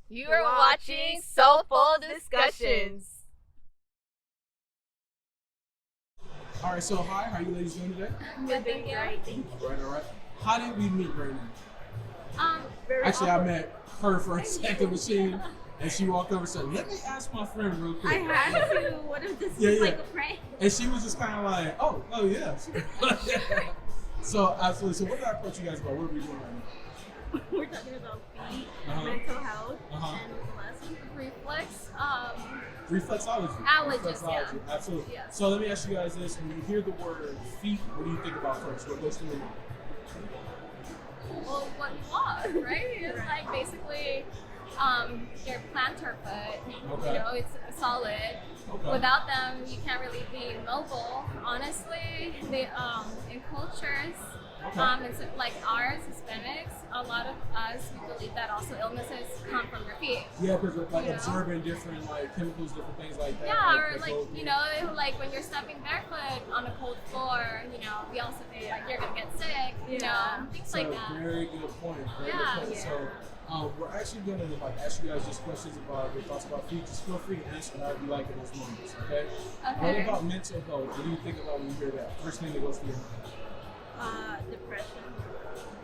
You are watching Soleful Discussions. All right, so hi, how you ladies doing today? Good, thank you. All right. How did we meet right now? Actually, awkward. I met her for a second machine, and she walked over and said, "Let me ask my friend real I quick." had to. What if this Yeah, was yeah. like a prank? And she was just kind of like, "Oh yeah." So absolutely. So what did I approach you guys about? What are we doing right now? We're talking about feet, Uh-huh. mental health, Uh-huh. and lessons. Reflex. Reflexology. Allergist, Reflexology, absolutely. Yeah. So let me ask you guys this: when you hear the word feet, what do you think about first? What goes through your mind? Well, what you want, right? It's like basically your plantar foot. Okay. You know, it's solid. Okay. Without them, you can't really be mobile. Honestly, they in cultures. Okay. It's like ours, Hispanics, a lot of us, we believe that also illnesses come from your feet. Yeah, because like You know? absorbing different like chemicals, different things like that. Yeah, or that like, go- you know, like when you're stepping barefoot on a cold floor, you know, we also think like you're gonna get sick, you know, things So like that. very good point. Very Yeah. good point. So we're actually gonna like ask you guys just questions about your thoughts about feet. Just feel free to answer however you like in those moments. Okay. What Okay. about mental health? What do you think about when you hear that? First thing that goes through your mind. Depression.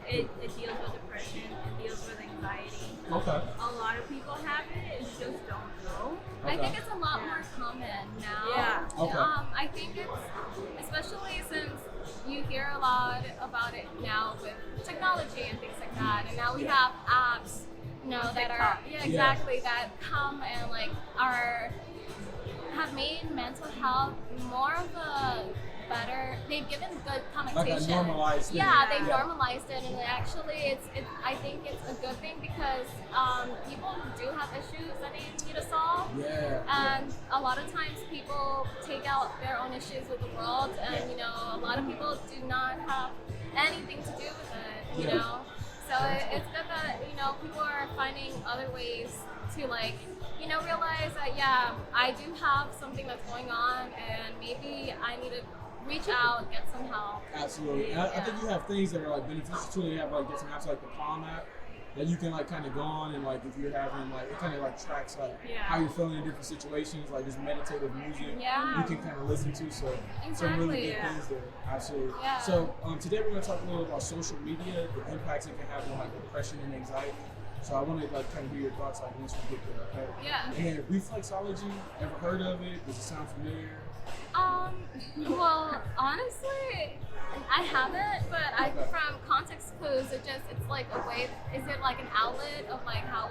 It deals with depression. It deals with anxiety. Okay. A lot of people have it. It's just don't know. I Okay. think it's a lot more common now. Yeah. Okay. I think it's, especially since you hear a lot about it now with technology and things like that, and now we Yeah. have apps, you know, that are, TikTok. yeah, exactly, that come and like have made mental health more of a better, they've given good connotation. Like a normalized thing. Yeah, they've Yeah. normalized it, and actually it's I think it's a good thing because people do have issues that they need to solve. Yeah. And a lot of times people take out their own issues with the world, and you know, a lot of people do not have anything to do with it, you Yeah. know. So it's good that, you know, people are finding other ways to like, you know, realize that yeah, I do have something that's going on, and maybe I need to reach out, get some help. Absolutely. And I think you have things that are like beneficial too. You have like different apps like the Palm app that you can like kind of go on and like if you're having like it kind of like tracks like how you're feeling in different situations, like just meditative music Yeah. you can kind of listen to. So some Exactly, really good yeah. things there. Absolutely. Yeah. So today we're going to talk a little about social media, the impacts it can have on like depression and anxiety. So I want to like kind of hear your thoughts like once we get there. Okay. Yeah. And then reflexology, ever heard of it? Does it sound familiar? Well, honestly, I haven't, but Okay. from context clues, it's like a way, is it like an outlet of like how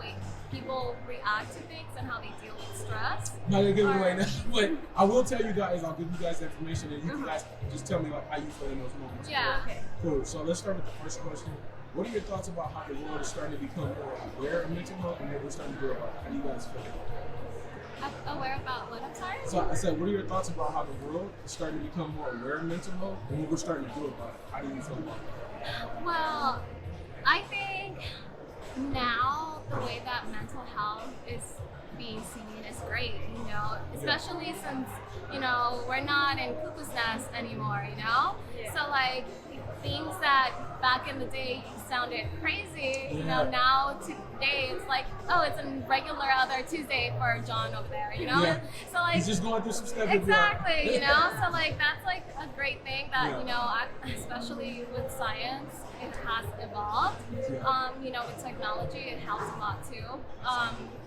people react to things and how they deal with stress? Not gonna give it Or- away now, but I will tell you guys. I'll give you guys the information, and you guys just tell me like how you feel in those moments. Yeah. Okay. Cool. So let's start with the first question. What are your thoughts about how the world is starting to become more aware of mental health and what we're starting to do about it? How do you guys feel? Aware about what? I'm sorry? So I said, what are your thoughts about how the world is starting to become more aware of mental health and what we're starting to do about it? How do you feel about that? Well, I think now the way that mental health is being seen is great, you know, especially since, you know, we're not in cuckoo's nest anymore, you know? Yeah. So like things that back in the day sounded crazy, you know, Yeah. now today it's like, oh, it's a regular other Tuesday for John over there, you know? Yeah. So like He's just going through some stuff. he'll be like- exactly, you know, so like that's like a great thing that Yeah. you know, especially with science, it has evolved. Yeah. You know, with technology, it helps a lot too.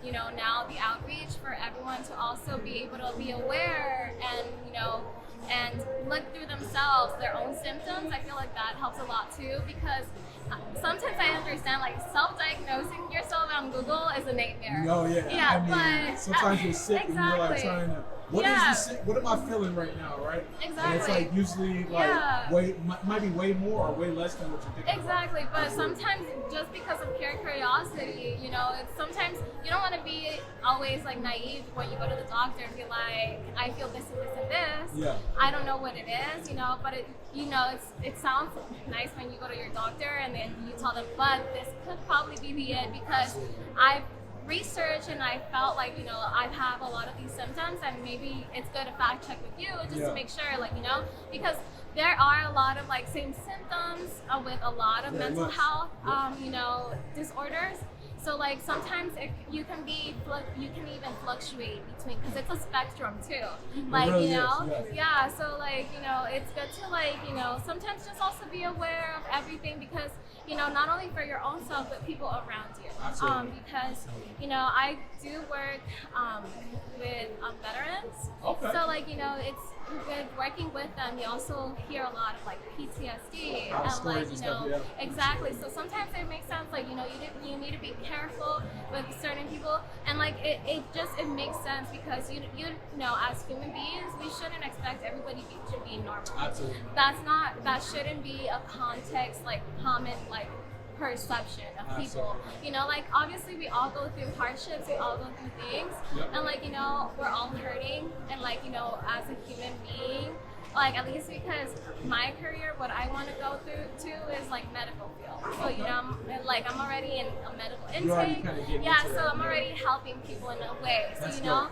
You know, now the outreach for everyone to also be able to be aware and you know, and look through themselves, their own symptoms. I feel like that helps a lot too because sometimes I understand like self-diagnosing yourself on Google is a nightmare. No, yeah. Yeah, I mean, but sometimes you're sick and you're like exactly. trying to. What is Yeah. this? What am I feeling right now, right? And it's Exactly. like usually like Yeah. might be way more or way less than what you're thinking. Exactly, but sometimes just because of pure curiosity, you know, it's sometimes you don't want to be always like naive when you go to the doctor and be like, I feel this and this and this. Yeah. I don't know what it is, you know, but it sounds nice when you go to your doctor and then you tell them, but this could probably be it because I've researched and I felt like, you know, I have a lot of these symptoms and maybe it's good to fact check with you just Yeah. to make sure, like, you know, because there are a lot of like same symptoms with a lot of Very mental much. health, Yeah. you know, disorders. So like sometimes you can even fluctuate between, because it's a spectrum too. Like really you know, is, yes. yeah. So like it's good to like sometimes just also be aware of everything, because not only for your own self but people around you. Absolutely. Because I do work with veterans. Okay. So like it's with working with them, you also hear a lot of like PTSD and like stuff, yeah. exactly. So sometimes it makes sense, like you need to be careful with certain people, and like it makes sense, because you know as human beings we shouldn't expect everybody to be normal. Absolutely. That shouldn't be a context like common like perception of people. Like obviously we all go through hardships, we all go through things, Yep. and like we're all hurting, and like as a human being, like at least because my career, what I want to go through too is like medical field. So I'm already in a medical intake. Yeah, so I'm already helping people in a way. So That's yeah,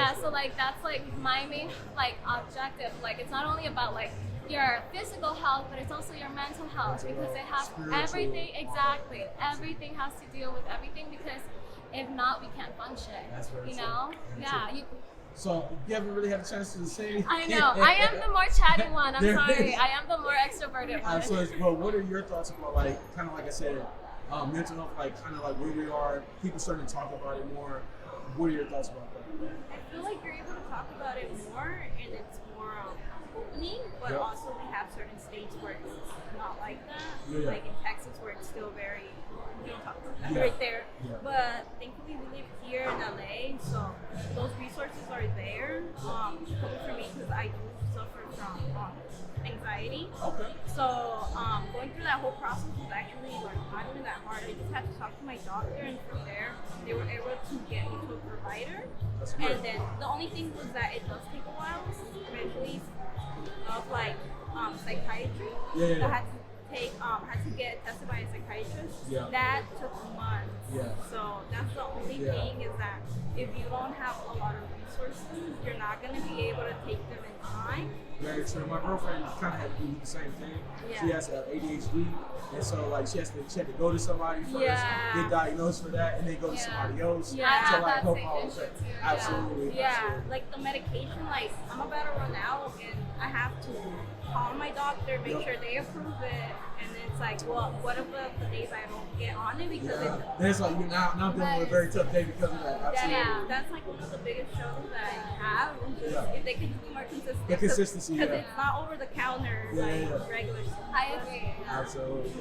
That's so like that's like my main like objective. Like it's not only about like your physical health, but it's also your mental health, because it has everything. Exactly, everything has to deal with everything, because if not, we can't function. That's very true. Yeah. So you haven't really had a chance to say anything. I know. I am the more chatty one. I'm There sorry. is. I am the more extroverted one. So, well, what are your thoughts about like kind of like I said, mental health, like kind of like where we are, people starting to talk about it more. What are your thoughts about that? I feel like you're able to talk about it more, and it's more opening, but also we have certain states where it's not like that. Yeah. Like in Texas, where it's still very, you don't talk about that right there. Yeah. But thankfully we live here in LA, so those resources are there. For me, because I do suffer from anxiety. Okay. So going through that whole process was actually like not really that hard. I just had to talk to my doctor, and from there they were able to get me to a provider. That's good. And then the only thing was that it does take a while, especially of like psychiatry. Yeah. I had to get tested by a psychiatrist. Yeah. That took months. Yeah. So that's the only thing, is that if you don't have a lot of resources, you're not going to be able to take them in time. Very true. My girlfriend kind of had to do the same thing. Yeah. She has ADHD, and so like she had to go to somebody first, Yeah. get diagnosed for that, and then go to somebody else Yeah. I to have like that help same out. issue too. Absolutely. Yeah, Absolutely. like the medication, like I'm about to run out, and I have to call my doctor, make sure they approve it, and it's like, well, what about the days I don't get on it because And it's like you're now dealing with a very tough day because of that. Absolutely. yeah, that's like one of the biggest struggles that I have. Is just if they could just be more consistent. The consistency, because it's not over the counter like regular stuff. I agree. Absolutely.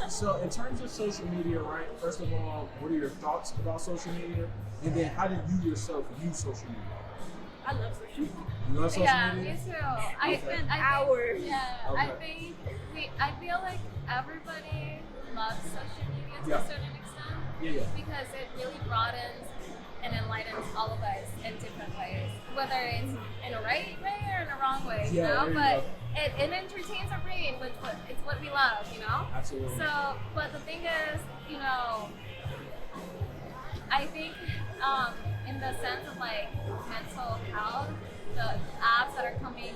So in terms of social media, right? First of all, what are your thoughts about social media? And then how did you yourself use social media? I love social media. You love social Yeah, media? me too. I spend think- hours. Yeah, Okay. I feel like everybody loves social media to Yeah. a certain extent. Yeah. Because it really broadens and enlightens all of us in different ways, whether it's in a right way or in a wrong way, you Yeah, know. there you But go. it entertains our brain, which it's what we love, you know. Absolutely. So, but the thing is, I think in the sense of like mental health, the apps that are coming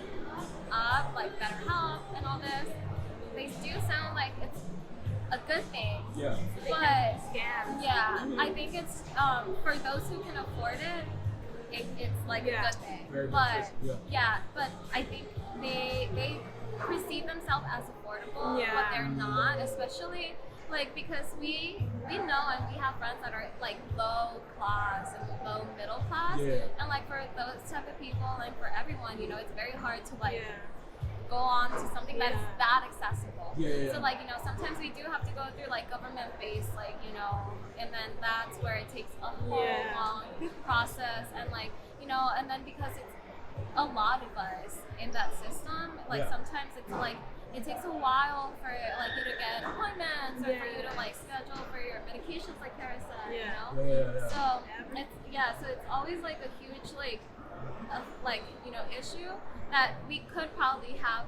up, like BetterHelp and all this, they do sound like it's a good thing. Yeah. But Scams. yeah, I think it's for those who can afford it, it's like a good thing. Very But beneficial, but I think they perceive themselves as affordable, Yeah. but they're not, especially like because we know and we have friends that are like low class and low middle class, and like for those type of people and for everyone, it's very hard to like go on to something that's that accessible. So like sometimes we do have to go through like government based like and then that's where it takes a whole long process, and like and then because it's a lot of us in that system, like sometimes it's like it takes a while for like you to get appointments or for you to like schedule for your medications, like Kara said, So so it's always like a huge issue that we could probably have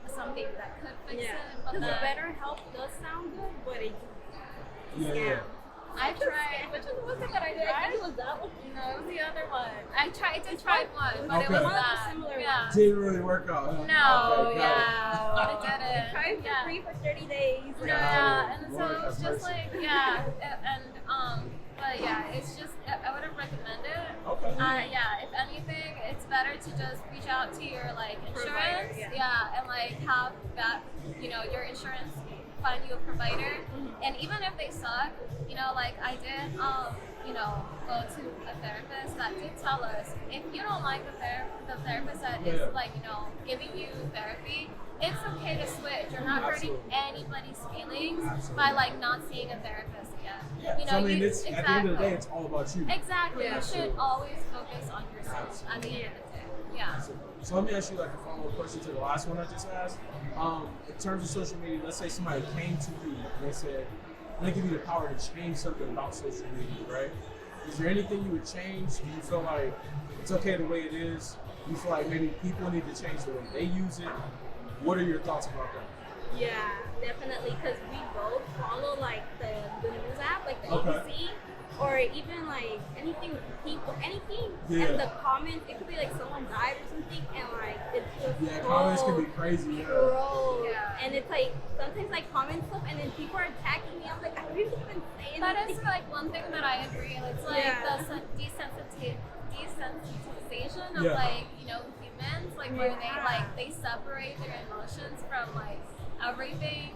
something that could fix it. But Because then BetterHelp does sound good, but it Yeah. I tried. Which was the one that I did? I think it was that one. No, it was the other one. I tried one, but it Okay. was One of the bad. similar Yeah. Didn't really work out. Huh? No, Okay, got yeah, it didn't. Tried for Yeah. free for 30 days. No, Yeah. yeah, and so Lord it was have just mercy. like, yeah, but yeah, it's just, I wouldn't recommend it. Okay. Yeah, if anything, it's better to just reach out to your like insurance, Provider, yeah. and like have that, your insurance find you a provider, and even if they suck, like I did, go to a therapist that did tell us if you don't like the therapist that is like giving you therapy, it's okay to switch. You're not hurting anybody's feelings by like not seeing a therapist again. Yeah. So I mean, it's at the end of the day, it's all about you. Exactly. Yeah. You should always focus on yourself at the end of the day. Yeah. So let me ask you like a follow-up question to the last one I just asked. In terms of social media, let's say somebody came to you and they said, they give you the power to change something about social media, right? Is there anything you would change? Do you feel like it's okay the way it is? Do you feel like maybe people need to change the way they use it? What are your thoughts about that? Yeah, definitely, because we both follow like the news app, like the Okay. ABC, or even like anything, Yeah. and the comments, it could be like someone died or something, and like it's just Yeah, so comments can be crazy. Yeah. gross. Yeah. And it's like sometimes like comment stuff, and then people are attacking me. I'm like, I didn't even say That anything. is like one thing that I agree. It's like Yeah. the desensitization of Yeah. like humans, like where they separate their emotions from like everything,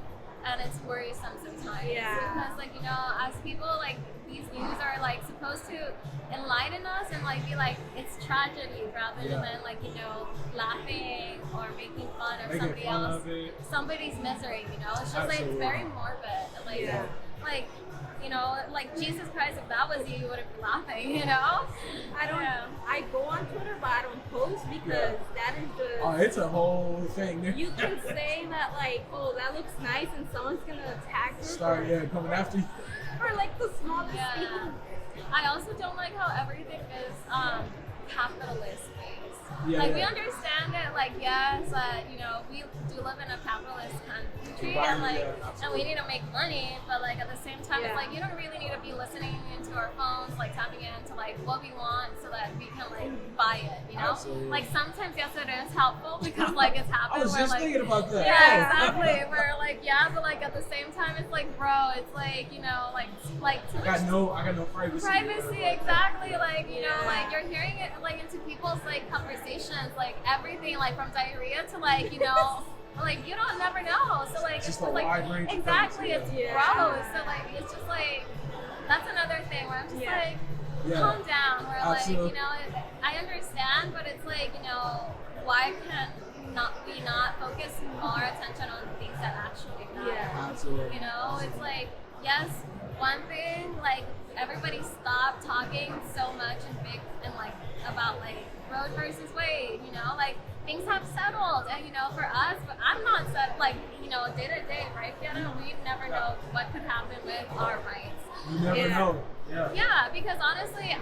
and it's worrisome sometimes. Yeah. Because like as people, like these news are like supposed to enlighten us and like be like it's tragedy rather Yeah. than like laughing or making fun of Making somebody fun else, of it. somebody's misery. It's just like it's Absolutely. very morbid. Like Yeah. like like Jesus Christ, if that was you wouldn't be laughing. I don't. Yeah. I go on Twitter, but I don't post because that is just. Oh, it's a whole thing. You can say that like, oh, that looks nice, and someone's gonna attack you Start coming after you. for like the smallest Yeah. thing. I also don't like how everything is capitalist based. Yeah, like we yeah. understand it, like yes, we do live in a capitalist country, and Environment, like yeah, and we need to make money, but like at the same time, Yeah. it's like you don't really need to be listening into our phones, like tapping into like what we want, so that we can like buy it. Absolutely. Like sometimes yes, it is helpful because like it's I happened. was where, just like, thinking about that. yeah, Oh. exactly. We're like, yeah, but like at the same time, it's like, bro, it's like like too I much got no privacy. privacy, exactly. Like like you're hearing it like into people's like conversations, like everything, like from diarrhea to like like you don't never know. So like Just it's a just like wide range of exactly, things, it's yeah. gross. So like it's just like that's another thing where I'm just Yeah. like Yeah. calm down. Where Absolutely. like I understand, but it's like why can we not focus more attention on things that actually matter? Yeah. Absolutely. It's like, yes, one thing, like, everybody stop talking so much and big and like about like Roe versus Wade, like things have settled, and for us, but I'm not set like day to day, right, Fiona? We never know what could happen with our rights. You never Yeah. know. Yeah. Yeah, because honestly,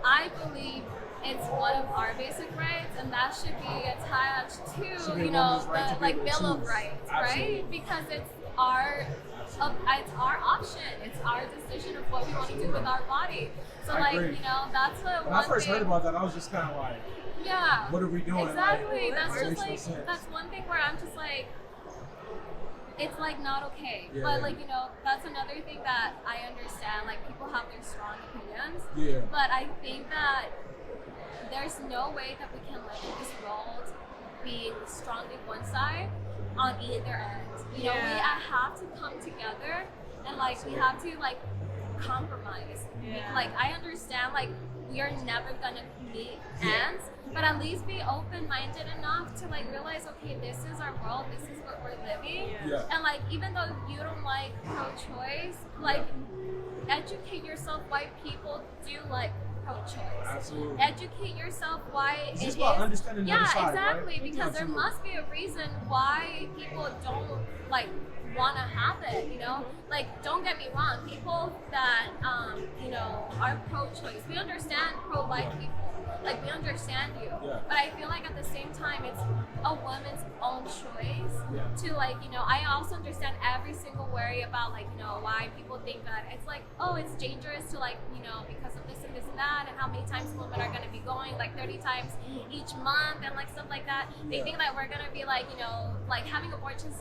I believe it's one of our basic rights, and that should be attached to Should be a woman's right to the be like able to Bill of choose. Rights, Absolutely. right? Because it's our option, it's our decision of what we want to do with our body. So I like agree. that's the When one I first thing. heard about that, I was just kind of like, Yeah. what are we doing? Exactly. Like, That's that just makes no like sense. that's one thing where I'm just like, it's like not okay. Yeah. But like that's another thing that I understand. Like people have their strong opinions. Yeah. But I think that there's no way that we can live in this world being strongly one side on either end. We have to come together, and like we have to like compromise. Yeah. Like I understand like we are never gonna meet ends, but at least be open-minded enough to like realize, okay, this is our world, this is what we're living. Yeah. And like even though you don't like pro-choice, like educate yourself why people do like pro-choice. Absolutely. Educate yourself why It's it just about is- understanding the yeah, other side, exactly, right? because there Absolutely. must be a reason why people don't like want to have it, like don't get me wrong, people that are pro-choice, we understand pro-life people, like we understand you, but I feel like at the same time it's a woman's own choice to like I also understand every single worry about like why people think that it's like, oh, it's dangerous to like because of this and this and that, and how many times women are gonna be going, like 30 times each month, and like stuff like that. They think that we're gonna be like, like having abortions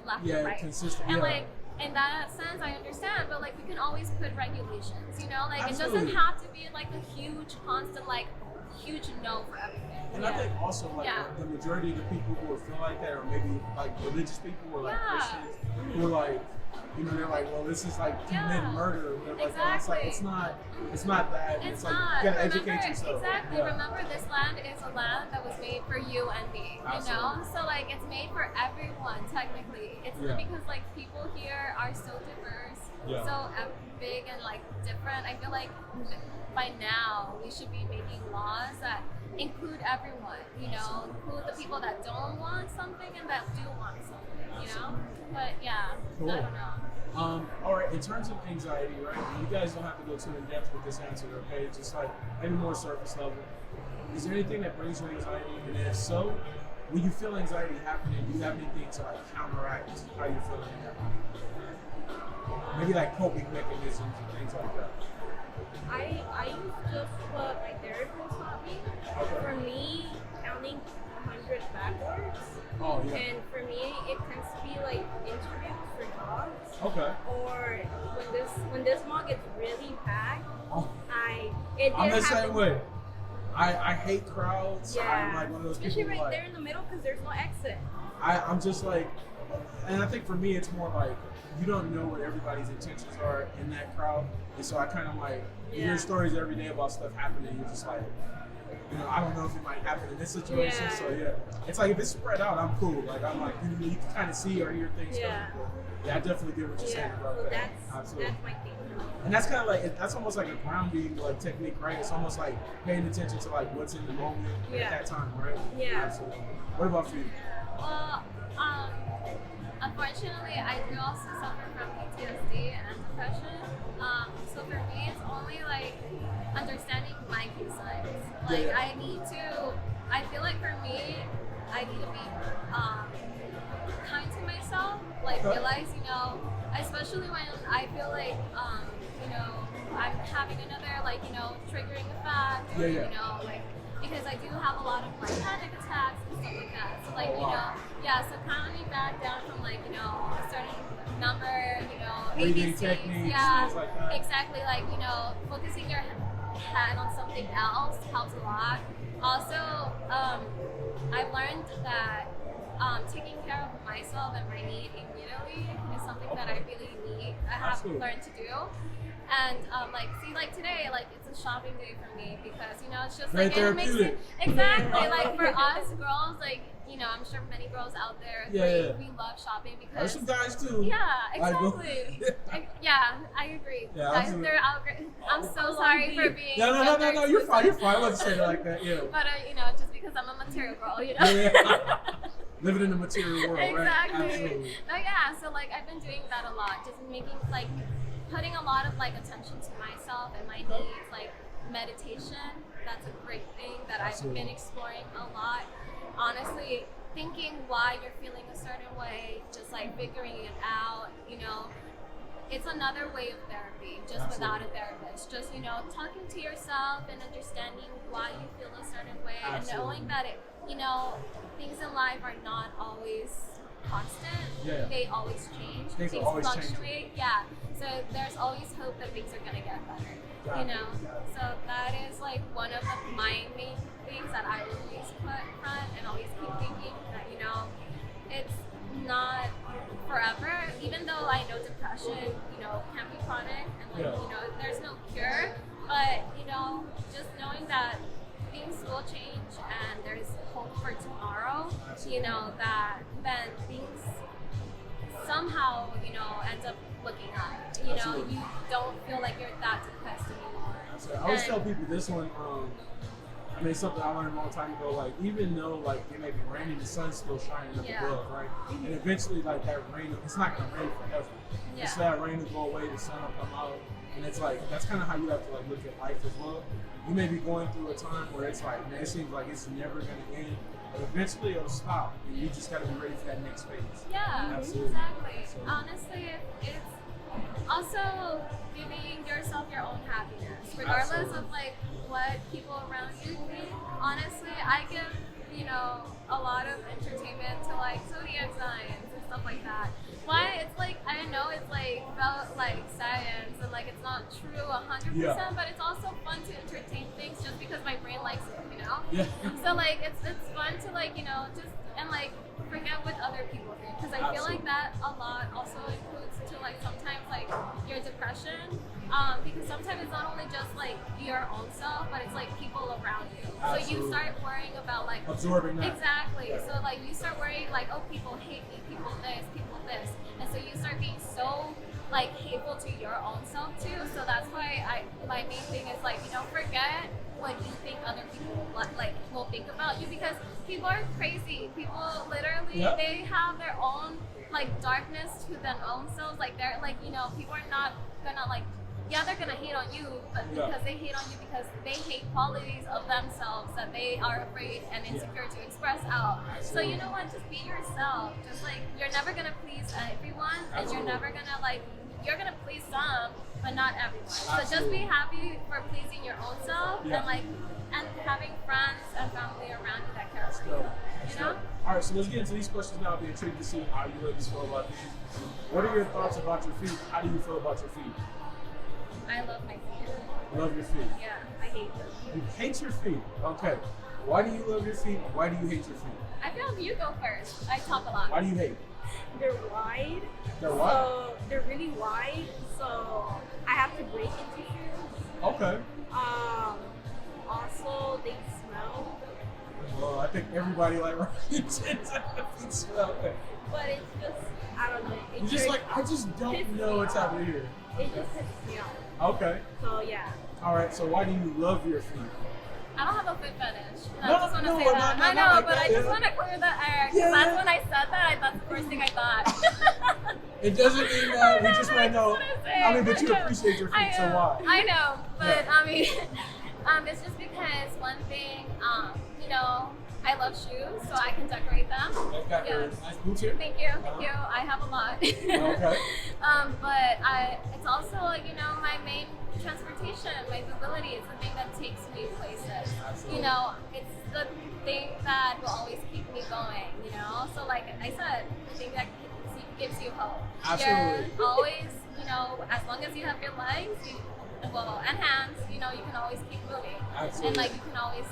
left and right. Consistent. And like in that sense, I understand, but like we can always put regulations, like Absolutely. It doesn't have to be like a huge, constant, like huge no for everything. And I think also like the majority of the people who would feel like that are maybe like religious people or like Christians who are like, they're like, well, this is like committing murder or whatever. Exactly. Like, it's not that. It's like not. you gotta educate yourself. Exactly. Remember, this land is a land that was made for you and me. Absolutely. So like it's made for everyone technically. It's because like people here are so diverse, so big and like different. I feel like by now we should be making laws that include everyone. Include the people that don't want something and that do want something. But cool. I don't know. All right, in terms of anxiety, right? You guys don't have to go too in depth with this answer, okay? Just like maybe more surface level. Is there anything that brings you anxiety? And if so, when you feel anxiety happening, do you have anything to like counteract how you're feeling Maybe like coping mechanisms and things like that. I use just what my therapist taught me. Okay. For me, counting 100 backwards. Oh, yeah. And for me, it tends to be like interviews for jobs. Okay. Or when this mall gets really packed, I'm the same way. I hate crowds. Yeah. I'm like one of those especially people right there in the middle because there's no exit. I'm just like, and I think for me it's more like you don't know what everybody's intentions are in that crowd, and so I kind of like you hear stories every day about stuff happening. You're just like, I don't know if it might happen in this situation. Yeah. So it's like if it's spread out, I'm cool. Like I'm like you can kind of see or hear things coming. But I definitely get what you're saying about so that. Absolutely. That's my thing. And that's kind of like that's almost like a grounding like technique, right? It's almost like paying attention to like what's in the moment at that time, right? Yeah. Absolutely. What about for you? Well, unfortunately, I do also suffer from PTSD and depression. So for me, it's only like understanding my key signs. Like I feel like for me, I need to be kind to myself. Like realize, especially when I feel like, I'm having another like, triggering effect, or, like, because I do have a lot of like panic attacks and stuff like that. So like, so counting back down from like, a certain number, Breathing ABCs, techniques, things like that. exactly, like, focusing your head on something else helps a lot. Also, I've learned that taking care of myself and my need immediately is something that I really need. I have learned to do. And like today, like it's a shopping day for me because it's just very like it makes therapeutic. Exactly like for us girls, like I'm sure many girls out there we love shopping because there's some guys too. Yeah, exactly. I agree. Yeah, guys, they're out. I'm so sorry for being. No. You're fine. You're fine. I wasn't saying it like that. Yeah. But just because I'm a material girl, Living in the material world, exactly. Right? Absolutely. But yeah, so like I've been doing that a lot, just making like putting a lot of like attention to myself and my needs, like meditation. That's a great thing that I've been exploring a lot. Honestly, thinking why you're feeling a certain way, just like figuring it out, it's another way of therapy, just without a therapist. Just, talking to yourself and understanding why you feel a certain way and knowing that things in life are not always constant. Yeah. They always change. Things fluctuate. Yeah. So there's always hope that things are gonna get better. So that is like one of my main things that I always put front and always keep thinking that it's not forever. Even though I know depression, can be chronic and like there's no cure, but just knowing that things will change and there's hope for tomorrow. That then things somehow end up looking up. You don't feel like you're that depressed anymore. I always tell people this one. It's something I learned a long time ago. Like even though like it may be raining, the sun's still shining up above, right? And eventually, like that rain, it's not gonna rain forever. Yeah. So that rain will go away, the sun will come out, and it's like that's kind of how you have to like look at life as well. You may be going through a time where it's like, man, it seems like it's never gonna end, but eventually it'll stop, and you just gotta be ready for that next phase. Yeah, absolutely. Exactly. So, honestly, it's also giving yourself your own happiness, regardless Absolutely. of like what people around you think. Honestly, I give, a lot of entertainment to like zodiac signs and stuff like that. Why? It's like, I know it's like about like science and like it's not true 100%, Yeah. but it's also fun to entertain things just because my brain likes it. Yeah. So like it's fun to like just and like forget what other people think, because I feel like that a lot also includes to like sometimes like your depression, because sometimes it's not only just like your own self, but it's like people around you. So you Absolutely. start worrying about like Absorbing that. exactly. Yeah. So like you start worrying like, oh, people hate me, people this, and so you start being so like hateful to your own self too. So that's why my main thing is like forget what you think other people will think about you, because people are crazy. People literally they have their own like darkness to their own selves. Like they're like people are not gonna like they're gonna hate on you, but because they hate on you because they hate qualities of themselves that they are afraid and insecure to express out. So you know what? Just be yourself. Just like you're never gonna please everyone, and you're never gonna you're gonna please some, but not everyone. So just be happy for pleasing your own self and having friends and family around you that care for you. All right, so let's get into these questions now. I'll be intrigued to see how you ladies feel about these. What are your thoughts about your feet? How do you feel about your feet? I love my feet. Love your feet. Yeah, I hate them. You hate your feet. Okay. Why do you love your feet? Why do you hate your feet? I feel like you go first. I talk a lot. Why do you hate? They're wide. They're what? So they're really wide. So I have to break into shoes. Okay. Also, they smell. Well, I think everybody like feet smell. Okay. But it's just, I don't know. You're just like, I just don't know what's happening here. It just pisses me off. Okay. So yeah. All right. So why do you love your feet? I don't have a foot fetish. I No, just want to no, say not- that. not I know, like but that, I just yeah. want to clear the air. Because Yeah, that's yeah. when I said that, that's the first thing I thought. It doesn't mean that. We just want to know. That's what I'm I mean, but saying. you appreciate your feet, so why? I know, but Yeah. I mean, it's just because one thing, I love shoes, so I can decorate them. I've got your Yes. nice boots here. Thank you. I have a lot. Okay. But it's also, my main transportation, my mobility is the thing that takes me places. Absolutely. It's the thing that will always keep me going, So like I said, the thing that gives you hope. Absolutely. You're always, as long as you have your legs, and hands, you can always keep moving. Absolutely. And like you can always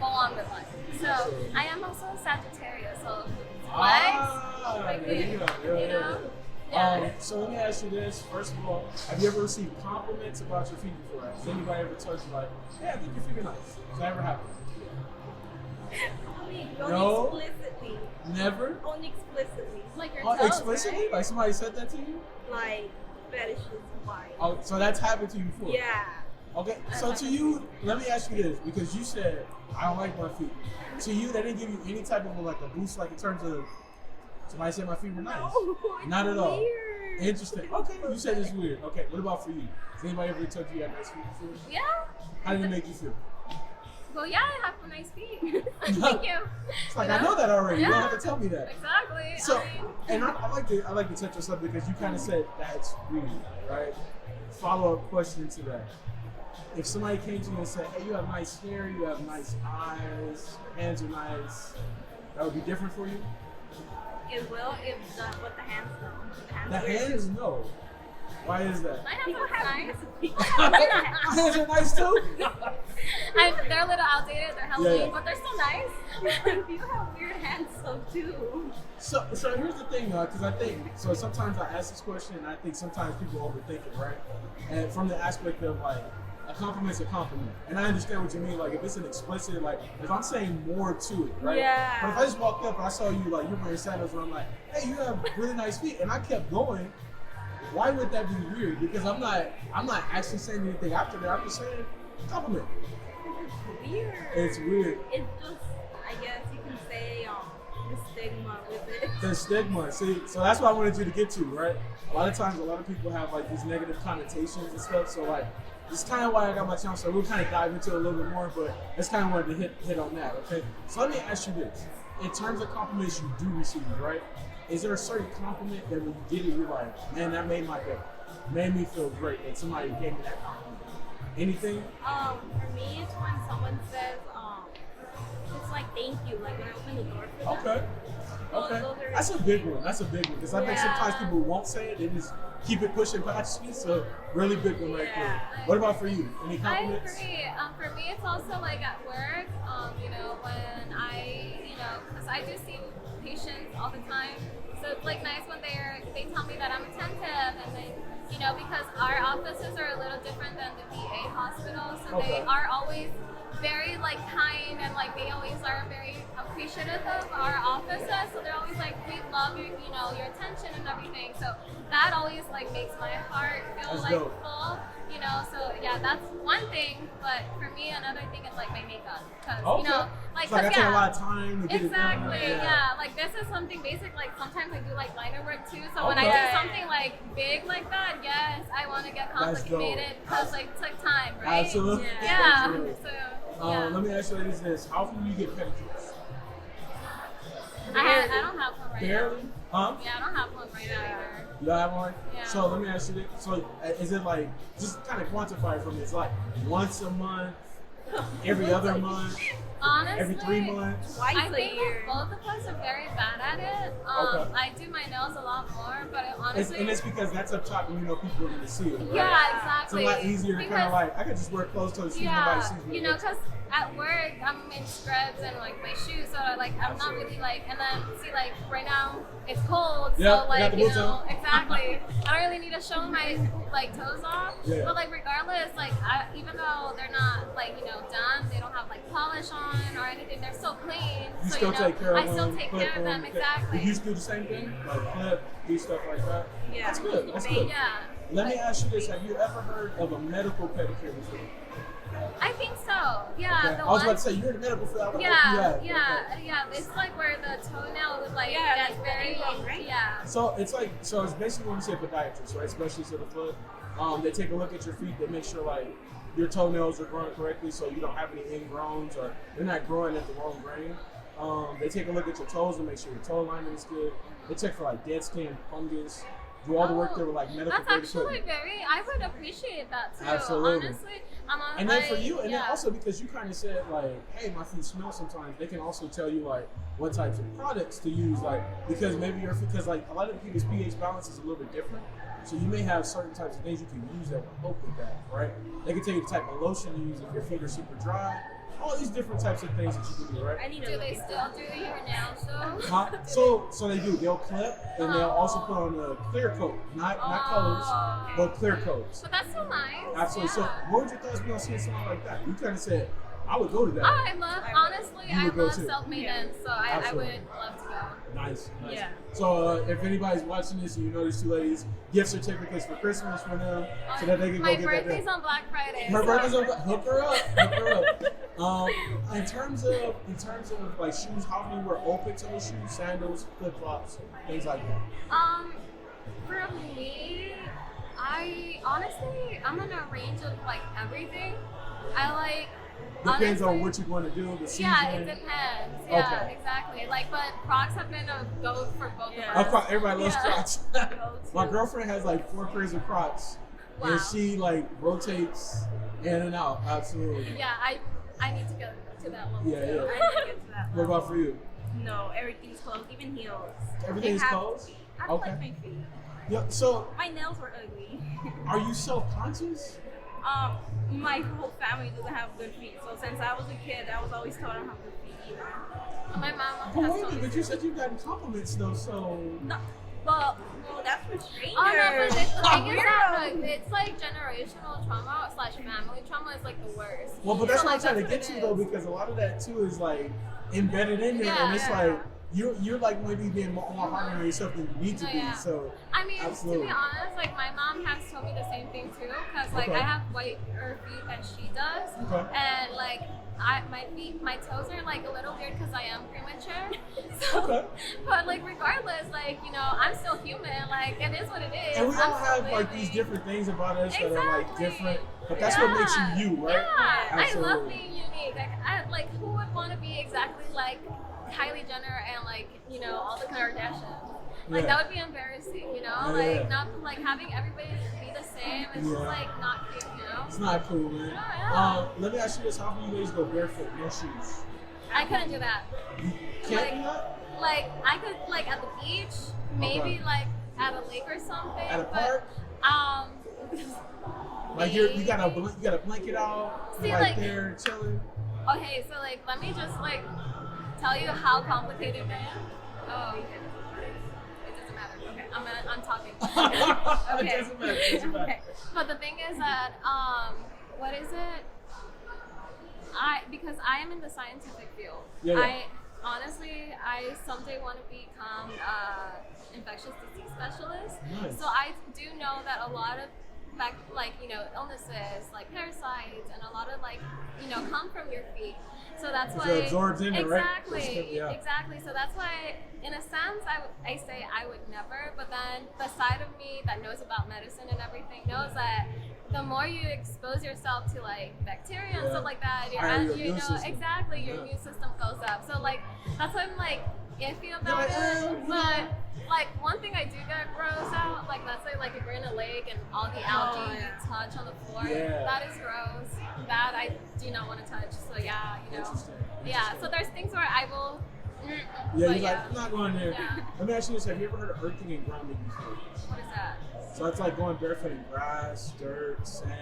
go on with life. So Absolutely. I am also a Sagittarius, so Ah, legs, there you go. Yeah. Yeah. So let me ask you this. First of all, have you ever received compliments about your feet before? Has anybody ever told you like, "Hey, I think your feet are nice"? Has that ever happened? I mean, No. only explicitly. Never. Only explicitly. Like your Oh, toes, explicitly? right? Like somebody said that to you? Like fetishes wide. Oh, so that's happened to you before? Yeah. Okay, so to you, let me ask you this, because you said, I don't like my feet. To you, that didn't give you any type of like a boost, like in terms of, somebody said my feet were nice. No, it's Not at all. weird. Interesting. Okay, you said it's weird. Okay, what about for you? Has anybody ever told you you had nice feet before? Yeah. How did it make you feel? Well, yeah, I have nice feet. Thank you. It's like, I know that already. You don't have Yeah. to tell me that. Exactly. So, I mean, and I like to touch on something because you kind of said that's weird, right? Follow-up question to that. If somebody came to you and said, hey, you have nice hair, you have nice eyes, hands are nice, that would be different for you? It will if with the hands though. The hands, no. Why is that? I have People some have nice. people have weird hands. My hands are nice too? They're a little outdated. They're Halloween, Yeah. but they're still nice. You have weird hands so too. So here's the thing, because I think, so sometimes I ask this question, and I think sometimes people overthink it, right? And from the aspect of like, a compliment's a compliment. And I understand what you mean, like if it's an explicit, like if I'm saying more to it, right? Yeah. But if I just walked up and I saw you, like you're wearing sandals, and I'm like, hey, you have really nice feet, and I kept going, why would that be weird? Because I'm not actually saying anything after that, I'm just saying compliment. It's weird. It's weird. It's just, I guess you can say the stigma with it. The stigma. See, so that's what I wanted you to get to, right? A lot of times, a lot of people have like these negative connotations and stuff. So like, it's kind of why I got my channel. So we'll kind of dive into it a little bit more, but that's kind of wanted to hit on that. Okay. So let me ask you this: in terms of compliments you do receive, right? Is there a certain compliment that when you get it, you're like, man, that made my day? made me feel great? Like somebody gave me that compliment. Anything? For me, it's when someone says, it's like thank you, like when I open the door for them. Okay. Okay. That's a big one. That's a big one because I think sometimes people won't say it. They just keep it pushing past you. So really big one right there. What about for you? Any compliments? I agree. For me, it's also like at work. You know, when because I do see patients all the time. So it's like nice when they tell me that I'm attentive, and then because our offices are a little different than the VA hospital, so they are always very like kind, and like they always are very appreciative of our offices. So they're always like, we love your your attention and everything. So that always like makes my heart feel full. So yeah, that's one thing. But for me, another thing is like my makeup, because I take a lot of time to get it done. Like this is something basic. Like sometimes I do like liner work too. So when I do something like big like that, yes, I want to get complicated because like it took time, right? Absolutely. Yeah. Absolutely. So let me ask you this: how often do you get pedicures? I don't have one right now. Barely? Huh? Yeah, I don't have one right now either. You don't have one? Yeah. So let me ask you this. So is it like, just kind of quantify it for me, it's like once a month, every other month, Honestly, every 3 months? Twice I a think year. that both of us are very bad at it. I do my nails a lot more, but honestly, And it's because that's up top and people are going to see it, right? yeah, exactly. It's a lot easier to kind of like, I could just wear clothes till nobody sees me. Because at work I'm in scrubs and like my shoes, so like I'm not really like, and then see like right now it's cold, so like exactly. I don't really need to show my like toes off, but like regardless, like even though they're not like done, they don't have like polish on or anything, they're still clean. You so still take care of them. I still take care of them, exactly. You used to do the same thing, like clip, do stuff like that. Yeah. That's good. That's good. Yeah. Let me ask you this: have you ever heard of a medical pedicure before? I think so. Yeah. Okay. I was about to say you're in the medical field. Yeah. It's like where the toenail would like get very So it's basically when you say podiatrist, right? Especially to the foot. They take a look at your feet. They make sure like your toenails are growing correctly, so you don't have any ingrowns or they're not growing at the wrong grain. They take a look at your toes and make sure your toe alignment is good. They check for like dead skin, fungus. Do all the work there with like medical. That's actually I would appreciate that too. Absolutely. Honestly, and then for you, and then also because you kind of said like, hey, my feet smell sometimes. They can also tell you like what types of products to use, like because maybe because like a lot of people's pH balance is a little bit different. So you may have certain types of things you can use that will help with that, right? They can tell you the type of lotion to use if your feet are super dry. All these different types of things that you can do, right? Do they still do your nails though? So they do. They'll clip and they'll also put on a clear coat, not colors, but clear coats. So that's so nice. Absolutely. Yeah. So what would your thoughts be on seeing something like that? You kind of said, I would go to that. I love self-maintenance, so I would love to go. Nice. Yeah. So if anybody's watching this and you know these two ladies, gift certificates for Christmas for them so that they can go get that. My birthday's on Black Friday. Her birthday's on Black. Hook her up. In terms of like shoes, how do you wear open toe shoes, sandals, flip flops, things like that? For me, I'm in a range of like everything. Depends on what you want to do, the season. Yeah, it depends. Yeah, exactly. Like, but Crocs have been a go for both of us. Everybody loves Crocs. My girlfriend has like 4 pairs of Crocs, and she like rotates in and out. Absolutely. Yeah, I need to go to that level. Yeah. I need to get to that What level. about for you? No, everything's closed, even heels. Everything's closed? I don't like my feet. Yeah. So My nails were ugly. are you self-conscious? My whole family doesn't have good feet, so since I was a kid, I was always told I don't have good feet either. My mom But has wait a told minute, me. but you said you've gotten compliments though, so. No, well, that's for strangers. Oh no, but the thing is that it's like generational trauma / family trauma is like the worst. Well, but that's So, what like, I'm trying to that's get what to it though, is. because a lot of that too is like embedded in there, and it's like you're like maybe being more hard on yourself than you need to be. So I mean, absolutely. to be honest, like my mom has told me the same thing too, because like I have whiter feet than she does, and like my toes are like a little weird because I am premature. So, but like regardless, like I'm still human. Like it is what it is. And we all have like these different things about us that are like different, but that's what makes you you, right? Yeah, Absolutely. I love being unique. Like who would want to be exactly like Kylie Jenner and like all the Kardashians? Like Yeah. that would be embarrassing, you know? Yeah, Like yeah. not like having everybody be the same. It's just Yeah. like not cute, you know? It's not cool, man. Yeah. Let me ask you this: how often you guys go barefoot, no shoes? I couldn't do that. Can't do that? Like I could like at the beach, maybe Okay. like at a lake or something. At a but, park? Like you got a blanket out, See, you're like- there chilling. Okay, so like let me just like tell you how complicated it is. Oh, it doesn't matter. Okay, I'm talking. It Okay. doesn't matter. It doesn't matter. Okay. But the thing is that what is it? Because I am in the scientific field. Yeah. I someday want to become infectious disease specialist. Nice. So I do know that a lot of illnesses like parasites and a lot of come from your feet. So that's why it absorbs in it, right? exactly, Yeah. exactly. So that's why, in a sense, I say I would never. But then the side of me that knows about medicine and everything knows that the more you expose yourself to like bacteria and Yeah. stuff like that, Higher your immune system. exactly your Yeah. immune system goes up. So like that's why I'm like iffy about like, it. But like one thing I do get gross out, like let's say like if you're in a lake and all the algae yeah. you touch on the floor, Yeah. that is gross. That I do not want to touch. So yeah, Interesting. yeah. So there's things where I will. Yeah, but you're yeah. like, I'm not going there. Yeah. Let me ask you this: have you ever heard of earthing and grounding before? What is that? So it's like going barefoot in grass, dirt, sand.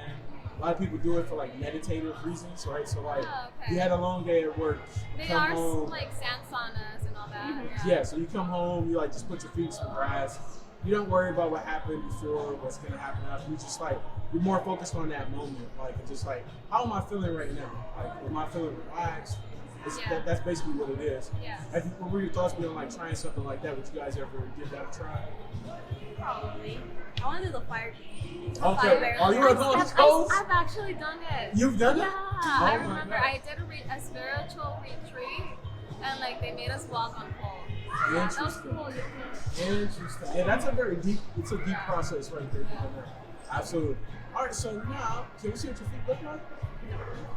A lot of people do it for like meditative reasons, right? So like, Oh, okay. you had a long day at work, They come are home. like sand saunas and all that. Mhm. Yeah, so you come home, you like just put your feet in some grass. You don't worry about what happened before, what's gonna happen after. You just like you're more focused on that moment, like and just like how am I feeling right now? Like am I feeling relaxed? Yeah. That's basically what it is. Yeah. What were your thoughts being like trying something like that? Would you guys ever give that a try? Probably. I want to do the fire. Okay. Fire. Are you a Ghost Coast? I've actually done it. You've done it? Yeah, Oh I my remember God. I did a spiritual retreat, and like they made us walk on poles. Yeah, that was Interesting. cool. Interesting. Yeah, that's a very deep. It's a deep process right there. doing that. Absolutely. All right. So now, can we see what your feet look like?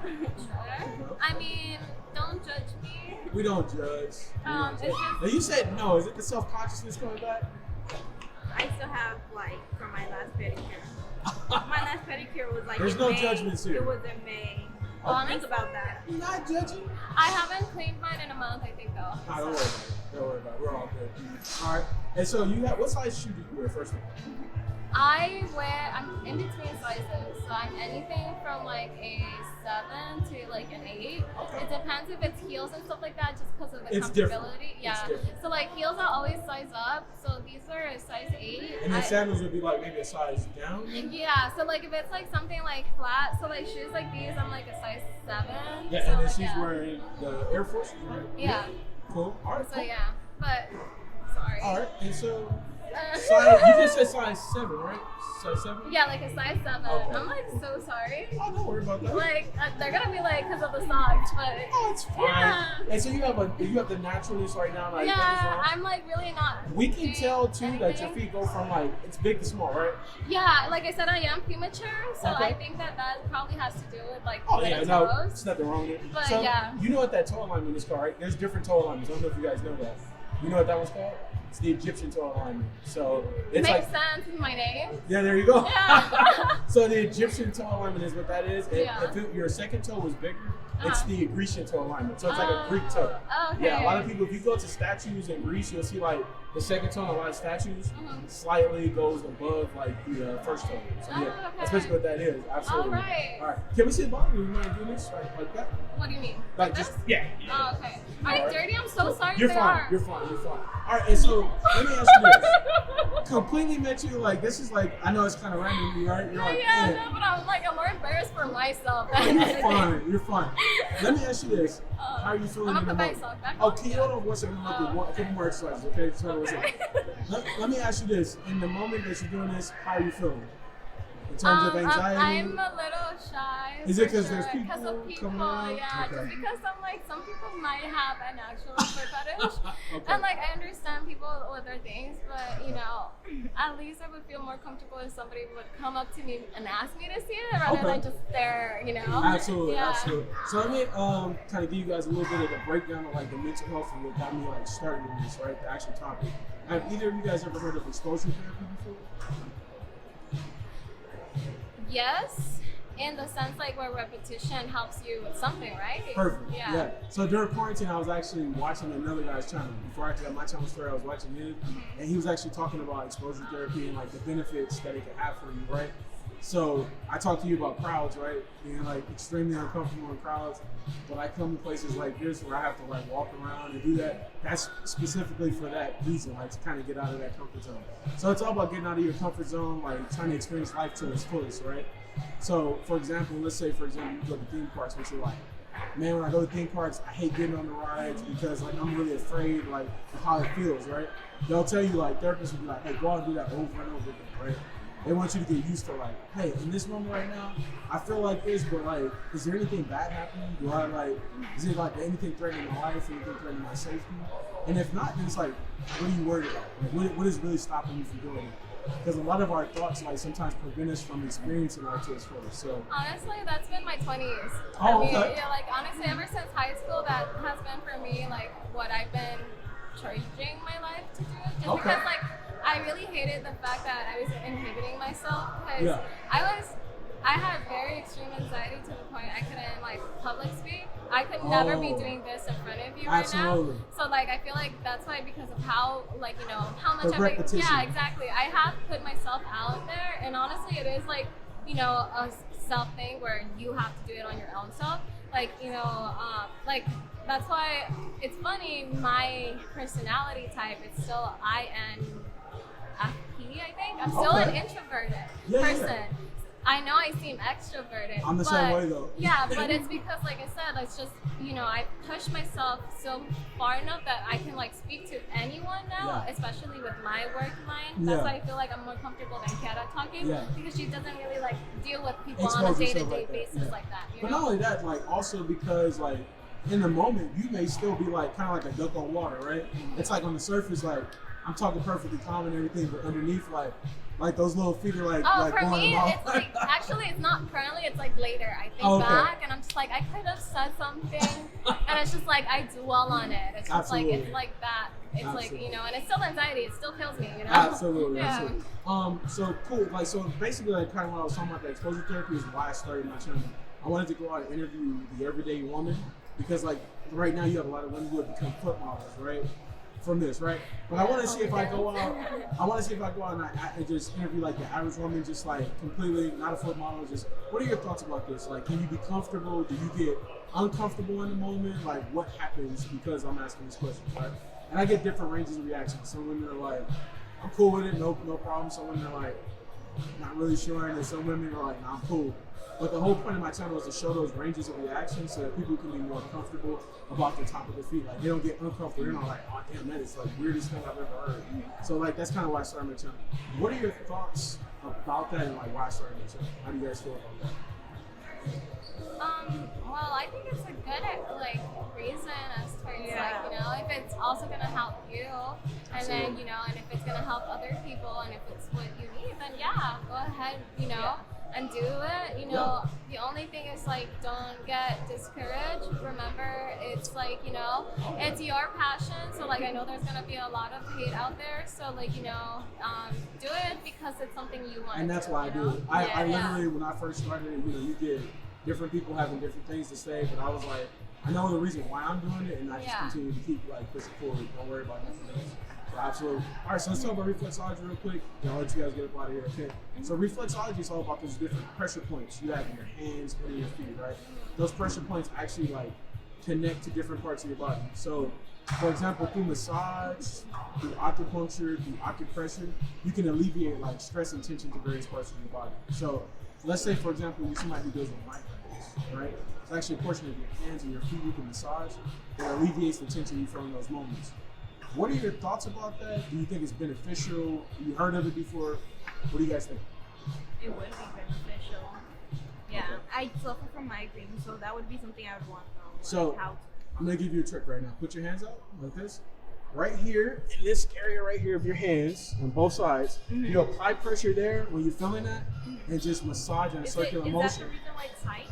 Sure. I mean, don't judge me. We don't judge. It's just- Now you said no. Is it the self-consciousness coming back? I still have like from my last pedicure. My last pedicure was like There's in no May. judgments here. It was in May. Honest? Think about that. I'm not judging. I haven't cleaned mine in a month, I think though. Nah, don't worry about it. Don't worry about it. We're all good. All right. And so you got what size shoe do you wear first of all? I'm in between sizes, so I'm anything from like a 7 to like an 8. Okay. It depends if it's heels and stuff like that, just because of the It's comfortability. different. Yeah. It's different. So like heels I always size up. So these are a size 8. And then sandals would be like maybe a size down. Yeah. So like if it's like something like flat, so like shoes like these, I'm like a size 7. Yeah, so, and then like, she's yeah. wearing the Air Force. Right? Yeah. Cool. All right. So Cool. yeah, but sorry. All right. And so size, you just said size 7, right? Size 7. Yeah, like a size 7. Okay. I'm like so sorry. Oh, don't worry about that. Like they're gonna be like because of the socks, but Oh, it's fine. Yeah. And so you have the naturalness right now, like yeah, I'm like really not. we can doing tell too that your anything. feet go from like it's big to small, right? Yeah, like I said, I am premature, so Okay. I think that probably has to do with like Oh the yeah, no, toes. there's nothing wrong with it. But, so yeah. you know what that toe alignment is called, right? There's different toe alignments. I don't know if you guys know that. You know what that one's called? It's the Egyptian toe alignment. So it's Makes like sense in my name. yeah, there you go. Yeah. So the Egyptian toe alignment is what that is. And Yeah. if your second toe was bigger, it's Uh-huh. the Grecian toe alignment. So it's like a Greek toe. Oh, okay. Yeah, a lot of people, if you go to statues in Greece, you'll see like the second toe in a lot of statues Mhm. slightly goes above like the first toe. So yeah, Oh, that's okay. basically what that is. Absolutely. All right. All right. Can we see the bottom? You mind doing this like that? What do you mean? Like this? just yeah. Oh, okay. Are they Alright. dirty? I'm so sorry. You're they fine. are. You're fine. You're fine. All right. And so let me ask you this. Completely met you like this is like I know it's kind of random, right? You're like yeah, man. no, but I'm more embarrassed for myself. You're fine. You're fine. Let me ask you this. How are you feeling I'm in the gonna put my moment? sock back Oh, on. can you hold on 1 second? We'll do a couple more exercises, okay? Just hold on 1 second. Let me ask you this. In the moment that you're doing this, how are you feeling? in terms of anxiety? I'm a little shy. Is it because sure. there's people, Because of people, coming around? yeah. Okay. Just because I'm like, some people might have an actual foot fetish, Okay. and like I understand people with their things, but you know, at least I would feel more comfortable if somebody would come up to me and ask me to see it rather than just stare, you know. Absolutely, Yeah. absolutely. So let me kind of give you guys a little bit of the breakdown of like the mental health and what got me like started in this, right? The actual topic. Have either of you guys ever heard of exposure therapy before? Yes, in the sense like where repetition helps you with something, right? Perfect. Yeah. So during quarantine, I was actually watching another guy's channel. Before I actually got my channel started, I was watching his, and he was actually talking about exposure therapy and like the benefits that it can have for you, right? So I talked to you about crowds, right? Being like extremely uncomfortable in crowds. But I come to places like this where I have to like walk around and do that. That's specifically for that reason, like to kind of get out of that comfort zone. So it's all about getting out of your comfort zone, like trying to experience life to its fullest, right? So for example, let's say for example you go to theme parks, which you're like, man, when I go to theme parks, I hate getting on the rides because like I'm really afraid like of how it feels, right? They'll tell you like therapists will be like, hey, go out and do that over and over again, right? They want you to get used to like, hey, in this moment right now, I feel like this, but like, is there anything bad happening? Do I like, is it like anything threatening my life, anything threatening my safety? And if not, then it's like, what are you worried about? Like, what is really stopping you from doing it? Because a lot of our thoughts like sometimes prevent us from experiencing life to its fullest. So honestly, that's been my 20s. Oh, I mean, okay. yeah, like honestly, ever since high school, that has been for me like what I've been charging my life to do. Just Okay. because like I really hated the fact that I was inhibiting myself because I had very extreme anxiety to the point I couldn't like public speak. I could never be doing this in front of you Absolutely. right now. So like I feel like that's why, because of how like, you know, how much The repetition. yeah, exactly. I have put myself out there, and honestly it is like, you know, a self thing where you have to do it on your own self. Like, you know, like that's why it's funny, my personality type, it's still INFP, I think. I'm still an introverted person. Yeah. I know I seem extroverted. I'm the same way though. Yeah, but it's because, like I said, it's just, you know, I push myself so far enough that I can like speak to anyone now, especially with my work line. That's why I feel like I'm more comfortable than Kara talking because she doesn't really like deal with people on a day-to-day basis like that. You But know? not only that, like also because like in the moment you may still be like kind of like a duck on water, right? It's like on the surface, like I'm talking perfectly calm and everything, but underneath, like those little feet are like for going me, about. it's like, actually, it's not currently, it's like later. I think back and I'm just like, I could have said something, and it's just like, I dwell on it. It's just like, it's like that. It's like, you know, and it's still anxiety. It still kills me, you know? Absolutely. Yeah. Absolutely. So cool. Like, so basically, like, kind of what I was talking about, the exposure therapy is why I started my channel. I wanted to go out and interview the everyday woman because, like, right now you have a lot of women who have become foot models, right? From this, right? But I want to see if I go out. And I just interview like the average woman, just like completely not a foot model. Just what are your thoughts about this? Like, can you be comfortable? Do you get uncomfortable in the moment? Like, what happens because I'm asking this question, right? And I get different ranges of reactions. Some women are like, I'm cool with it, no problem. Some women are like, not really sure, and then some women are like, nah, I'm cool. But the whole point of my channel is to show those ranges of reactions so that people can be more comfortable about the top of their feet. Like, they don't get uncomfortable. They're not like, oh damn, that is like weirdest thing I've ever heard. So like that's kind of why I started my channel. What are your thoughts about that and like why I started my channel? How do you guys feel about that? Well, I think it's a good like reason as towards like, you know, if it's also gonna help you, and then, you know, and if it's gonna help other people, and if it's what you need, then go ahead, you know, and do it. You know, the only thing is like, don't get discouraged. Remember, it's like, you know, it's your passion. So like, I know there's gonna be a lot of hate out there. So like, you know, do it because it's something you want. And that's why I do it. I literally, when I first started, you know, you get different people having different things to say, but I was like, I know the reason why I'm doing it, and I just continue to keep like pushing forward. Don't worry about nothing else. So absolutely. All right, so let's talk about reflexology real quick. I'll let you guys get up out of here, okay? So reflexology is all about those different pressure points you have in your hands and in your feet, right? Those pressure points actually like connect to different parts of your body. So, for example, through massage, through acupuncture, through acupressure, you can alleviate like stress and tension to various parts of your body. So, let's say, for example, you somebody who deals with migraines, right? It's actually a portion of your hands and your feet you can massage that alleviates the tension you feel in those moments. What are your thoughts about that? Do you think it's beneficial? You heard of it before? What do you guys think? it would be beneficial. Yeah, I suffer from migraine, so that would be something I would want to know. So, like, how to I'm gonna give you a trick right now. Put your hands out like this. Right here, in this area right here of your hands, on both sides, you apply pressure there when you're feeling that, and just massage in a circular is motion. that the reason why it's tight?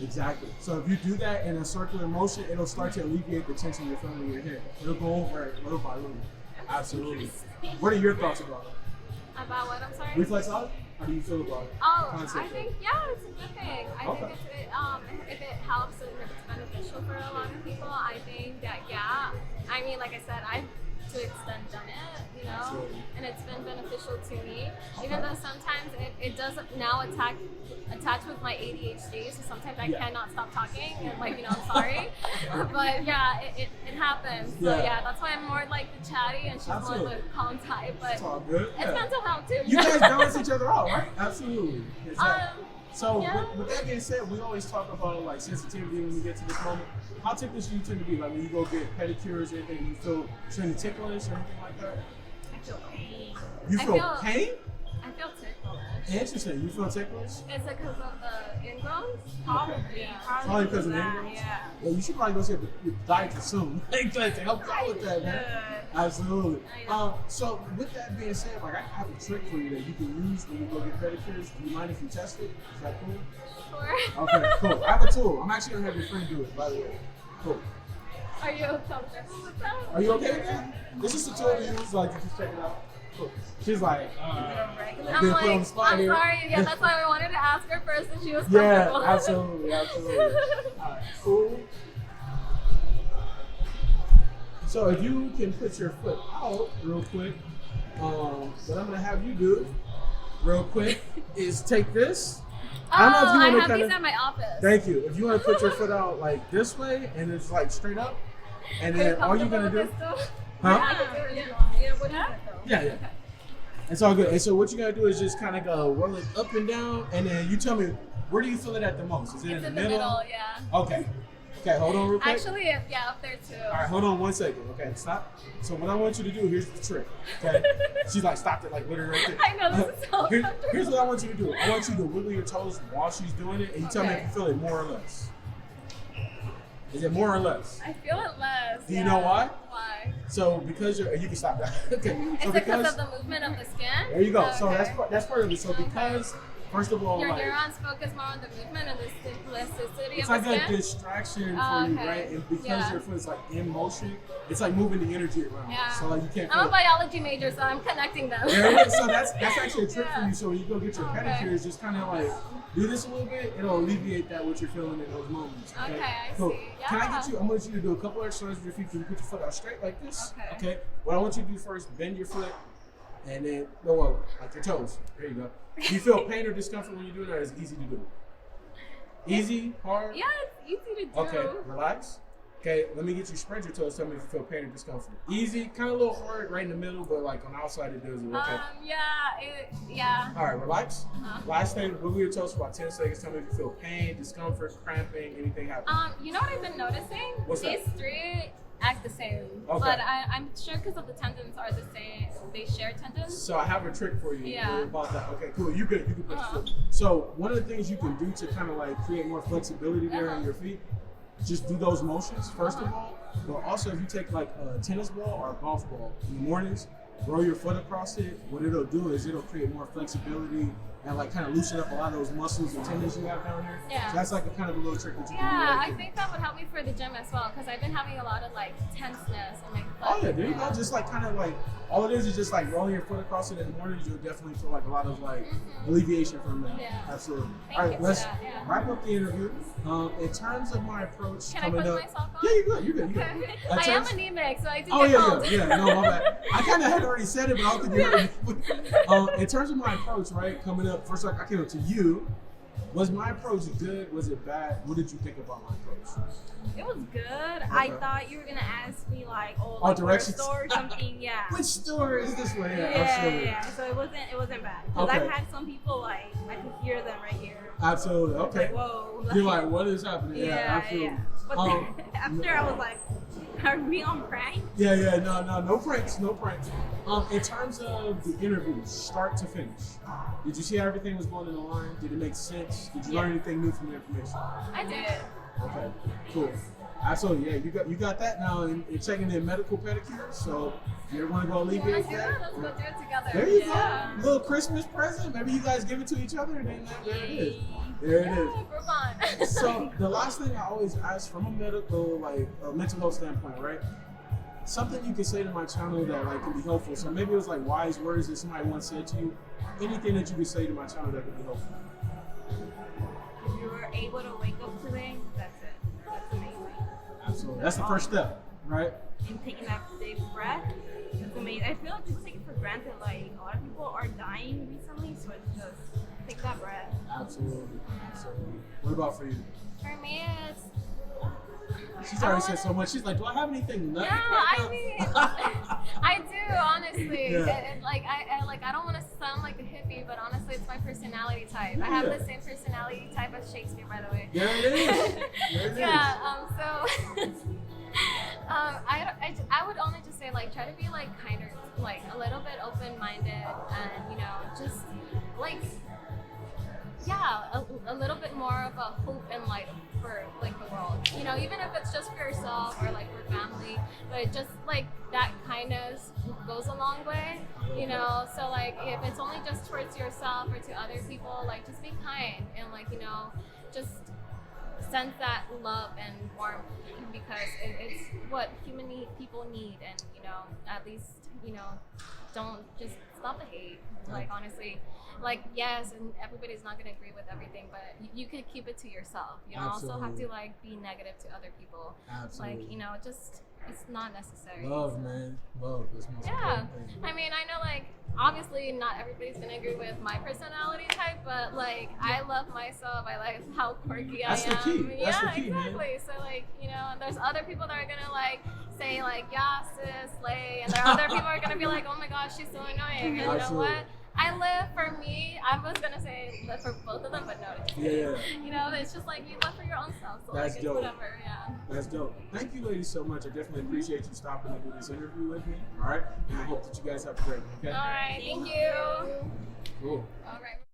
Exactly. So if you do that in a circular motion, it'll start to alleviate the tension you're feeling in your head. It'll go over it little by little. Absolutely. What are your thoughts about it? About what? I'm sorry. Reflexology? How do you feel about it? Oh, Concept I think it's a good thing. I think if it helps and if it's beneficial for a lot of people, I think that I mean, like I said, I've to extent done it, you know, Absolutely. and it's been beneficial to me. Even though sometimes it doesn't now attach with my ADHD, so sometimes I cannot stop talking and like, you know, I'm sorry, but yeah, it happens. So yeah, that's why I'm more like the chatty and she's more the calm type. But it's all good. it's mental health too. You guys balance each other out, right? Absolutely. Exactly. So yeah. with that being said, we always talk about like sensitivity when we get to this moment. How ticklish do you tend to be? Like when you go get pedicures or anything, you feel extremely ticklish or anything like that? I feel pain. You feel pain? I feel ticklish. Interesting. You feel ticklish? Is it because of the ingrowns? Probably. Probably because of the ingrowns? Yeah. Well, you should probably go see a podiatrist soon. To help you out with that, man. Absolutely. So with that being said, like I have a trick for you that you can use when you go get pedicures. Do you mind if you test it? Is that cool? Sure. Okay, cool. I have a tool. I'm actually gonna have your friend do it, by the way. Cool. Are you comfortable with that? Are you okay with that? This is a tool to use, like you just check it out. Cool. She's like, I'm like, I'm sorry. Yeah, that's why we wanted to ask her first if she was comfortable. Yeah, absolutely. Alright, cool. So if you can put your foot out real quick, what I'm gonna have you do real quick is take this. I don't know if you want to have kind these at my office. Thank you. If you want to put your foot out like this way and it's like straight up, and then all you're gonna do, Yeah. It's all good. And so what you're gonna do is just kind of go roll it up and down, and then you tell me where do you feel it at the most? Is it in the middle? Yeah. Okay. Okay, hold on real quick. Actually, yeah, up there too. All right, hold on 1 second. Okay, stop. So what I want you to do, here's the trick. Okay, she's like stopped it, like literally right there. I know this is so Here's what I want you to do. I want you to wiggle your toes while she's doing it, and you tell me if you feel it more or less. Is it more or less? I feel it less. Do you know why? Why? So because you can stop that. Okay. So Is it because of the movement of the skin? There you go. Okay. So that's part of it. So because first of all, your like, neurons focus more on the movement and the elasticity it's of the like skin. a distraction for you, right? And because your foot is like in motion, it's like moving the energy around. Yeah. So like you can't. I'm a biology major, so I'm connecting them. There it is. So that's actually a trick for you. So when you go get your pedicures, just kind of like do this a little bit. It'll alleviate that what you're feeling in those moments. Okay, I cool. see. Yeah. Can I get you? I want you to do a couple exercises with your feet. Can you put your foot out straight like this? Okay. What I want you to do first, bend your foot, and then go over like your toes. There you go. Do you feel pain or discomfort when you do that? Or is it easy to do? Easy, hard. Yeah, it's easy to do. Okay, relax. Okay, let me get you spread your toes. Tell me if you feel pain or discomfort. Easy, kind of a little hard right in the middle, but like on the outside it does it. Okay. Yeah. All right, relax. Last thing, wiggle your toes for about 10 seconds. Tell me if you feel pain, discomfort, cramping, anything happen. You know what I've been noticing? What's These that? three act the same, but I'm sure because of the tendons are the same. They share tendons. So I have a trick for you. Yeah. About that. Okay, cool. You can put your foot. So one of the things you can do to kind of like create more flexibility there on your feet, just do those motions first of all. But also if you take like a tennis ball or a golf ball in the mornings, roll your foot across it. What it'll do is it'll create more flexibility and like kind of loosen up a lot of those muscles and tendons you have down here. Yeah. So that's like a kind of a little trick that you can do. Yeah, I think that would help me for the gym as well because I've been having a lot of like tenseness and like. Oh yeah, there you go. Just like kind of like all it is just like rolling your foot across it in the mornings. You'll definitely feel like a lot of like alleviation from that. Yeah. Absolutely. Thank All right, you let's for that, yeah. wrap up the interview. In terms of my approach Can I coming put up. myself on? Yeah, you're good. You're good. Okay. I am anemic, so I do Oh get cold. yeah. No, my bad. I kind of had already said it, but I don't think you heard me. In terms of my approach, right, coming up, first I came up to you. Was my approach good? Was it bad? What did you think about my approach? It was good. I thought you were gonna ask me like, like directions? store or something. Yeah. Which store is this way? Yeah. So it wasn't bad. Because Okay. I've had some people like I could hear them right here. Absolutely. Okay. Like, whoa. You're like, what is happening? Yeah, absolutely. yeah. But Um, after I was like, are we on prank? Yeah, no pranks, no pranks. In terms of the interview, start to finish, did you see how everything was going in the line? Did it make sense? Did you learn anything new from the information? I did. Okay, cool. Absolutely, yeah. You got that now, and you're checking in medical pedicures. So you ever want to go You alleviate wanna do that? it? Let's go do it together. There you Yeah. go. Little Christmas present. Maybe you guys give it to each other, and then there it is. There it is. Groupon. So the last thing I always ask from a medical, like a mental health standpoint, right? Something you can say to my channel that like can be helpful. So maybe it was like wise words that somebody once said to you. Anything that you could say to my channel that could be helpful. If you were able to wake up today, that's it. That's amazing. Absolutely. That's the first step, right? And taking that big breath, that's amazing. I feel like people take it for granted. Like a lot of people are dying recently, so it's just take that breath. Absolutely. Absolutely. What about for you? For me, it's She's already said so much. She's like, do I have anything left? no. right I now? mean, I do honestly. Yeah. And, like I don't want to sound like a hippie, but honestly, it's my personality type. I have Yeah. the same personality type as Shakespeare, by the way. There it is. There it is. Yeah. So. I would only just say like try to be like kinder, like a little bit open-minded, and you know just like a little bit more of a hope and light for like the world. You know, even if it's just for yourself or like for family, but it just like that kindness goes a long way. You know, so like if it's only just towards yourself or to other people, like just be kind and like you know just sense that love and warmth because it's what people need, and you know at least you know don't just stop the hate. Like honestly, like yes, and everybody's not gonna agree with everything, but you could keep it to yourself. You don't also have to like be negative to other people. Absolutely. Like you know just it's not necessary. Love, man. Love is the most Yeah, important thing. I mean, I know like obviously not everybody's gonna agree with my personality type, but like I love myself. I like how quirky That's I the am. key. That's Yeah, the key, man. exactly. So like you know, and there's other people that are gonna like say like yeah sis slay, and there are other people are gonna be like oh my gosh she's so annoying. And you know Absolutely. what? I live for me. I was gonna say live for both of them, but no. Just Yeah. You know, it's just like you live for your own self. So That's like it's dope. whatever. Yeah. That's dope. Thank you, ladies, so much. I definitely appreciate you stopping to do this interview with me. All right, and I hope that you guys have a great one. Okay. All right. Thank you. Cool. All right.